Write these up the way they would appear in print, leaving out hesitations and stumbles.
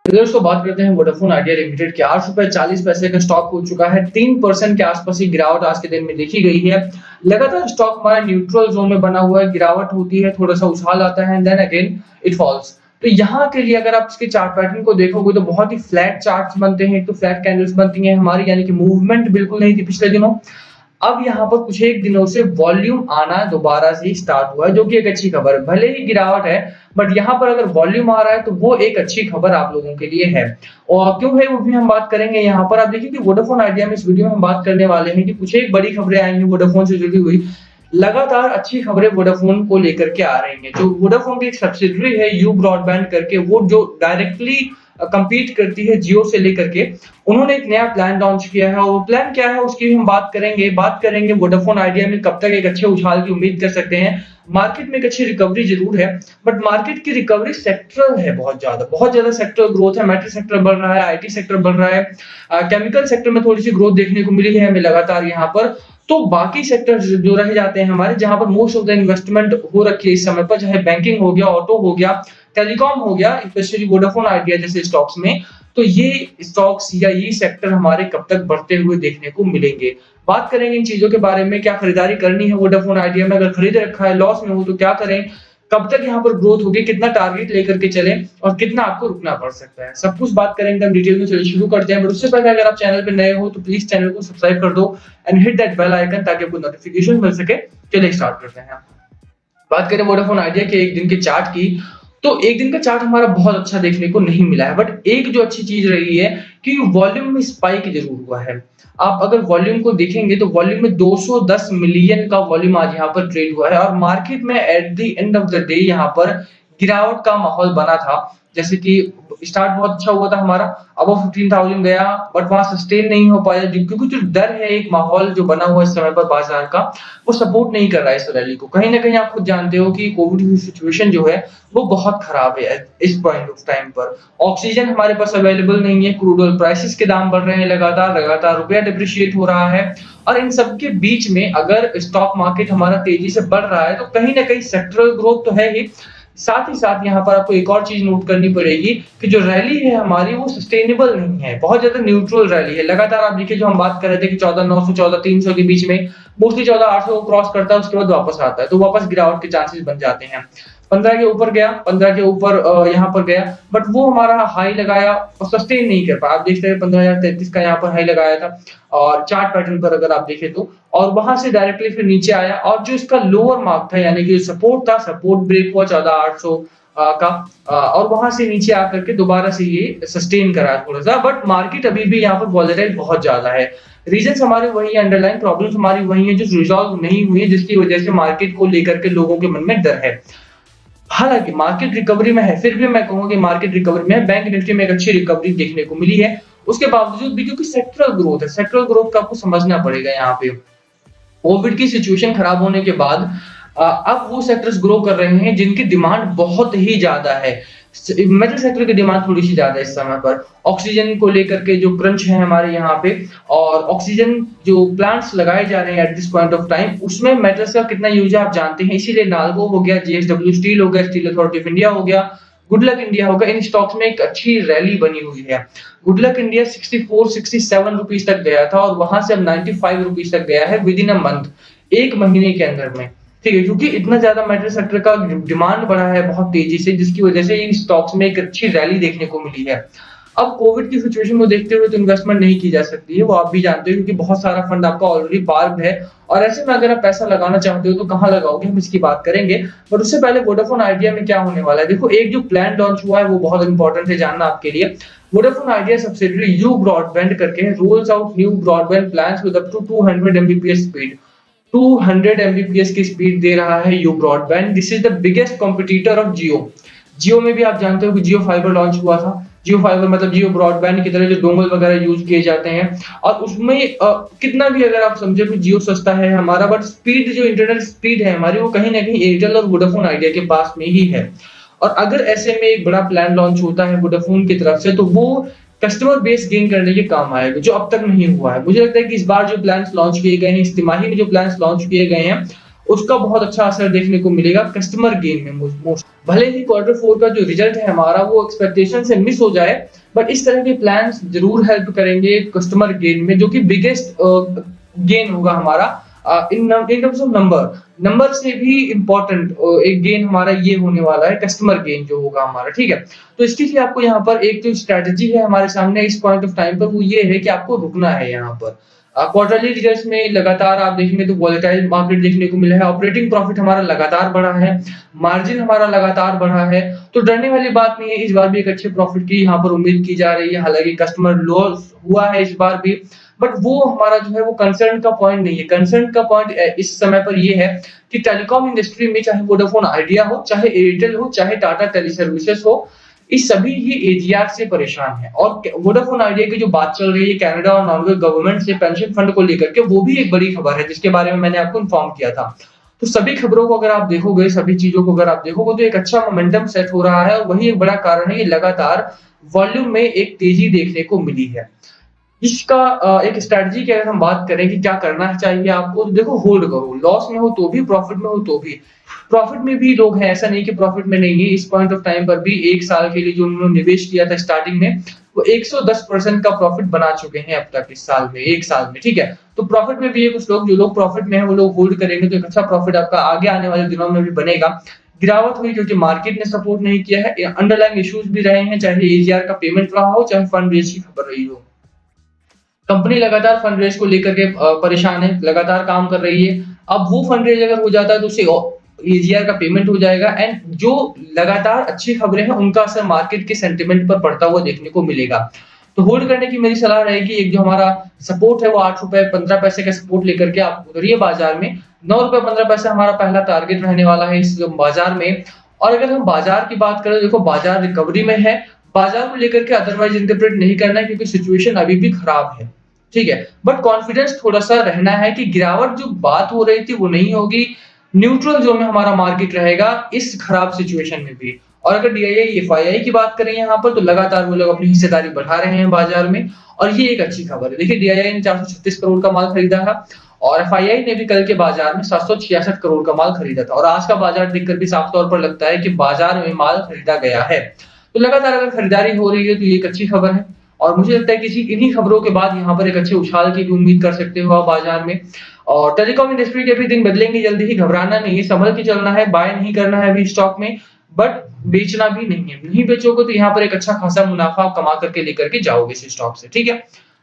दोस्तों बात करते हैं वोडाफोन आइडिया लिमिटेड के ₹8.40 का स्टॉक हो चुका है। 3% के आसपास ही गिरावट आज के दिन में देखी गई है। लगातार स्टॉक हमारा न्यूट्रल जोन में बना हुआ है, गिरावट होती है, थोड़ा-सा उछाल आता है and then again it falls. तो यहाँ के लिए अगर आप इसके चार्ट पैटर्न को देखोगे तो बहुत ही फ्लैट चार्ट्स बनते हैं, तो फ्लैट कैंडल्स बनती हैं हमारी, यानी कि मूवमेंट बिल्कुल नहीं थी पिछले दिनों। अब यहाँ पर कुछ एक दिनों से वॉल्यूम आना दोबारा से स्टार्ट हुआ है, जो कि एक अच्छी खबर है। भले ही गिरावट है, बट यहाँ पर अगर वॉल्यूम आ रहा है तो वो एक अच्छी खबर आप लोगों के लिए है। और क्यों है वो भी हम बात करेंगे। यहाँ पर आप देखिए कि वोडाफोन आइडिया में इस वीडियो में हम बात करने वाले हैं कि कुछ एक बड़ी खबरें आई हैं वोडाफोन से जुड़ी हुई। लगातार अच्छी खबरें वोडाफोन को लेकर के आ रही हैं। जो वोडाफोन की एक सब्सिडियरी है यू ब्रॉडबैंड करके, वो जो डायरेक्टली कंपीट करती है जियो से लेकर के, उन्होंने एक नया प्लान लॉन्च किया है और वो प्लान क्या है उसकी भी हम बात करेंगे वोडाफोन आइडिया में कब तक एक अच्छे उछाल की उम्मीद कर सकते हैं। मार्केट में एक अच्छी रिकवरी जरूर है, बट मार्केट की रिकवरी सेक्टरल है, बहुत ज्यादा सेक्टर ग्रोथ है। मेटल सेक्टर बढ़ रहा है, आईटी सेक्टर बढ़ रहा है, केमिकल सेक्टर में थोड़ी सी ग्रोथ देखने को मिली है हमें लगातार यहाँ पर। तो बाकी सेक्टर जो रह जाते हैं हमारे, जहां पर मोस्ट ऑफ द इन्वेस्टमेंट हो रखी है इस समय पर, चाहे बैंकिंग हो गया, ऑटो हो गया, टेलीकॉम हो गया, स्पेशली वोडाफोन आइडिया जैसे स्टॉक्स में, तो ये स्टॉक्स या ये सेक्टर हमारे कब तक बढ़ते हुए देखने को मिलेंगे। बात करेंगे इन चीजों के बारे में, क्या खरीदारी करनी है वोडाफोन आइडिया में, अगर खरीद रखा है लॉस में हो तो क्या करें, कब तक यहाँ पर ग्रोथ होगी, कितना टारगेट लेकर के चलें और कितना आपको रुकना पड़ सकता है, सब कुछ बात करेंगे हम डिटेल में। चलिए शुरू करते हैं, बट उससे पहले अगर आप चैनल पे नए हो तो प्लीज चैनल को सब्सक्राइब कर दो and hit that bell icon ताकि आपको नोटिफिकेशन मिल सके। चलिए स्टार्ट करते हैं। बात करें वोडाफोन आइडिया के एक दिन के चार्ट की, तो एक दिन का चार्ट हमारा बहुत अच्छा देखने को नहीं मिला है, बट एक जो अच्छी चीज रही है कि वॉल्यूम में स्पाइक जरूर हुआ है। आप अगर वॉल्यूम को देखेंगे तो वॉल्यूम में 210 मिलियन का वॉल्यूम आज यहाँ पर ट्रेड हुआ है और मार्केट में at the end of the day यहाँ पर गिरावट का माहौल बना था। जैसे कि स्टार्ट बहुत अच्छा हुआ था हमारा, अब वो 15,000 गया, बट वहां सस्टेन नहीं हो पाया क्योंकि जो डर है, एक माहौल जो बना हुआ है इस समय पर बाजार का, वो सपोर्ट नहीं कर रहा है इस रैली को। कहीं ना कहीं आप खुद जानते हो कि कोविड की सिचुएशन जो है वो बहुत खराब है इस पॉइंट ऑफ टाइम पर। ऑक्सीजन हमारे पास अवेलेबल नहीं है, क्रूड ऑयल प्राइसेस के दाम बढ़ रहे हैं, लगातार लगातार रुपया डिप्रिशिएट हो रहा है, और इन सब के बीच में अगर स्टॉक मार्केट हमारा तेजी से बढ़ रहा है तो कहीं ना कहीं सेक्टरल ग्रोथ तो है ही, साथ ही साथ यहाँ पर आपको एक और चीज नोट करनी पड़ेगी कि जो रैली है हमारी वो सस्टेनेबल नहीं है, बहुत ज्यादा न्यूट्रल रैली है। लगातार आप देखिए, जो हम बात कर रहे थे कि 14,900 14,300 के बीच में, मोस्टली 14,800 को क्रॉस करता है, उसके बाद वापस आता है, तो वापस गिरावट के चांसेस बन जाते हैं। 15 के ऊपर गया, 15 के ऊपर यहाँ पर गया, बट वो हमारा हाई लगाया और सस्टेन नहीं कर पाया। आप देख रहे हैं 15,033 का यहाँ पर हाई लगाया था और चार्ट पैटर्न पर अगर आप देखें तो, और वहां से डायरेक्टली फिर नीचे आया, और जो इसका लोअर मार्क था यानी कि सपोर्ट था, सपोर्ट ब्रेक हुआ 14,800 का, और वहां से नीचे आकर के दोबारा से ये सस्टेन करा थोड़ा सा, बट मार्केट अभी भी यहाँ पर वॉलेटाइल बहुत ज्यादा है। रीजंस हमारे वही है, अंडरलाइन प्रॉब्लम्स हमारी वही है जो रिजॉल्व नहीं हुई है, जिसकी वजह से मार्केट को लेकर के लोगों के मन में डर है। हालांकि मार्केट रिकवरी में है, फिर भी मैं कहूंगा कि मार्केट रिकवरी में है। बैंक निफ्टी में एक अच्छी रिकवरी देखने को मिली है, उसके बावजूद भी क्योंकि सेक्टरल ग्रोथ है, सेक्टरल ग्रोथ का आपको समझना पड़ेगा। यहाँ पे कोविड की सिचुएशन खराब होने के बाद अब वो सेक्टर्स ग्रो कर रहे हैं जिनकी डिमांड बहुत ही ज्यादा है। मेटल सेक्टर की डिमांड थोड़ी सी ज्यादा है इस समय पर, ऑक्सीजन को लेकर के जो क्रंच है हमारे यहाँ पे, और ऑक्सीजन जो प्लांट्स लगाए जा रहे हैं at this point of time, उसमें मेटल्स का कितना यूज है आप जानते हैं। इसीलिए नाल्को हो गया, जेएसडब्ल्यू स्टील हो गया, स्टील अथॉरिटी ऑफ इंडिया हो गया, गुड लक इंडिया होगा, इन स्टॉक्स में एक अच्छी रैली बनी हुई है। गुड लक इंडिया 64-67 रुपीज तक गया था और वहां से अब 95 रुपीज तक गया है विद इन अ मंथ, एक महीने के अंदर में। ठीक है, क्योंकि इतना ज्यादा मेटल सेक्टर का डिमांड बढ़ा है बहुत तेजी से, जिसकी वजह से इन स्टॉक्स में एक अच्छी रैली देखने को मिली है। अब कोविड की सिचुएशन को देखते हुए तो इन्वेस्टमेंट नहीं की जा सकती है, वो आप भी जानते हो, क्योंकि बहुत सारा फंड आपका ऑलरेडी पार्क्ड है, और ऐसे में अगर आप पैसा लगाना चाहते हो तो कहाँ लगाओगे, हम इसकी बात करेंगे। बट उससे पहले वोडाफोन आइडिया में क्या होने वाला है, देखो एक जो प्लान लॉन्च हुआ है वो बहुत इंपॉर्टेंट है जानना आपके लिए। Vodafone Idea subsidiary You broadband करके rolls out new broadband plans with up to 200 Mbps speed. 200 Mbps की स्पीड दे रहा है You broadband. This is the biggest competitor of Jio. Jio में भी आप जानते हो कि जियो फाइबर लॉन्च हुआ था। जियो फाइबर मतलब जियो ब्रॉडबैंड की तरह जो डोंगल वगैरह यूज किए जाते हैं, और उसमें कितना भी अगर आप समझे कि जियो सस्ता है हमारा, बट स्पीड जो इंटरनेट स्पीड है हमारी वो कहीं ना कहीं एयरटेल और वोडाफोन आइडिया के पास में ही है। और अगर ऐसे में एक बड़ा प्लान लॉन्च होता है वोडाफोन की तरफ से, तो वो कस्टमर बेस गेन करने के काम आएगा, जो अब तक नहीं हुआ है। मुझे लगता है कि इस बार जो प्लान्स लॉन्च किए गए हैं, इस तिमाही में जो प्लान्स लॉन्च किए गए हैं, उसका बहुत अच्छा असर देखने को मिलेगा कस्टमर गेन में मोस्ट। भले ही क्वार्टर 4 का जो रिजल्ट है हमारा वो एक्सपेक्टेशन से मिस हो जाए, बट इस तरह के प्लान्स जरूर हेल्प करेंगे कस्टमर गेन में, जो कि बिगेस्ट गेन होगा हमारा इन टर्म्स ऑफ नंबर से भी इम्पोर्टेंट एक गेन हमारा ये होने वाला है कस्टमर गेन जो होगा हमारा, ठीक है। तो इसके लिए आपको यहाँ पर एक जो स्ट्रेटजी है हमारे सामने इस पॉइंट ऑफ टाइम पर, वो ये है कि आपको रुकना है यहाँ पर। क्वार्टरली रिजल्ट्स में लगातार आप देखेंगे तो वॉलेटाइल मार्केट देखने को मिला है, ऑपरेटिंग प्रॉफिट हमारा लगातार बढ़ा है, मार्जिन हमारा लगातार बढ़ा है, तो डरने वाली बात नहीं है। इस बार भी एक अच्छे प्रॉफिट की यहाँ पर उम्मीद की जा रही है, हालांकि कस्टमर लॉस हुआ है इस बार भी, बट वो हमारा जो है वो कंसर्न का पॉइंट नहीं है। कंसर्न का पॉइंट इस समय पर ये है कि टेलीकॉम इंडस्ट्री में चाहे वोडाफोन आइडिया हो, चाहे एयरटेल हो, चाहे टाटा टेली सर्विसेज हो, इस सभी ही एजीआर से परेशान है। और वोडाफोन आइडिया की जो बात चल रही है कनाडा और नॉर्वे गवर्नमेंट से पेंशन फंड को लेकर के, वो भी एक बड़ी खबर है जिसके बारे में मैंने आपको इन्फॉर्म किया था। तो सभी खबरों को अगर आप देखोगे, सभी चीजों को अगर आप देखोगे, तो एक अच्छा मोमेंटम सेट हो रहा है और वही एक बड़ा कारण है, ये लगातार वॉल्यूम में एक तेजी देखने को मिली है। इसका एक स्ट्रेटजी की अगर हम बात करें कि क्या करना चाहिए आपको, तो देखो होल्ड करो, लॉस में हो तो भी, प्रॉफिट में हो तो भी। प्रॉफिट में भी लोग हैं, ऐसा नहीं कि प्रॉफिट में नहीं है। इस पॉइंट ऑफ टाइम पर भी 1 साल के लिए जो उन्होंने निवेश किया था स्टार्टिंग में, वो 110% का प्रॉफिट बना चुके हैं अब तक इस साल में, 1 साल में, ठीक है। तो प्रॉफिट में भी है कुछ लोग, जो लोग प्रॉफिट में है वो लोग होल्ड करेंगे तो एक अच्छा प्रॉफिट आपका आगे आने वाले दिनों में भी बनेगा। गिरावट हुई क्योंकि मार्केट ने सपोर्ट नहीं किया है, अंडरलाइन इश्यूज भी रहे हैं, चाहे एजीआर का पेमेंट रहा हो, चाहे फंड रेज की खबर रही हो। कंपनी लगातार फंड रेज को लेकर के परेशान है, लगातार काम कर रही है। अब वो फंड रेज अगर हो जाता है तो उससे एजीआर का पेमेंट हो जाएगा, एंड जो लगातार अच्छी खबरें हैं उनका असर मार्केट के सेंटिमेंट पर पड़ता हुआ देखने को मिलेगा। तो होल्ड करने की मेरी सलाह रहेगी, एक जो हमारा सपोर्ट है वो 8 रुपए 15 पैसे का सपोर्ट लेकर के आप उतरिए बाजार में। 9 रुपए 15 पैसे हमारा पहला टारगेट रहने वाला है इस बाजार में। और अगर हम बाजार की बात करें, देखो बाजार रिकवरी में है, बाजार को लेकर के अदरवाइज इंटरप्रेट नहीं करना है क्योंकि सिचुएशन अभी भी खराब है, ठीक है। बट कॉन्फिडेंस थोड़ा सा रहना है कि गिरावट जो बात हो रही थी वो नहीं होगी, न्यूट्रल जोन में हमारा मार्केट रहेगा इस खराब सिचुएशन में भी। और अगर डीआईआई एफआईआई की बात करें यहाँ पर, तो लगातार वो लोग अपनी हिस्सेदारी बढ़ा रहे हैं बाजार में, और ये एक अच्छी खबर है। देखिए डीआईआई ने 436 करोड़ का माल खरीदा था, और एफआईआई ने भी कल के बाजार में 766 करोड़ का माल खरीदा था, और आज का बाजार देखकर भी साफ तौर पर लगता है कि बाजार में माल खरीदा गया है। तो लगातार अगर खरीदारी हो रही है तो ये एक अच्छी खबर है, और मुझे लगता है कि इन्हीं खबरों के बाद यहाँ पर एक अच्छे उछाल की भी उम्मीद कर सकते हो आप बाजार में। और टेलीकॉम इंडस्ट्री के भी दिन बदलेंगे जल्दी ही, घबराना नहीं है, संभल के चलना है, बाय नहीं करना है अभी स्टॉक में, बट बेचना भी नहीं है। नहीं बेचोगे तो यहाँ पर एक अच्छा खासा मुनाफा आप कमा करके लेकर के जाओगे इस स्टॉक से, ठीक है।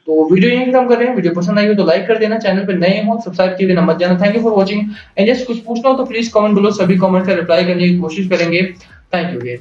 तो वीडियो यहीं खत्म कर रहे हैं। वीडियो पसंद आई हो तो लाइक कर देना, चैनल पर नए हो सब्सक्राइब किए बिना मत जाना। Thank you for watching, and just कुछ पूछना हो तो प्लीज कमेंट बिलो, सभी कमेंट का रिप्लाई करने की कोशिश करेंगे। Thank you again.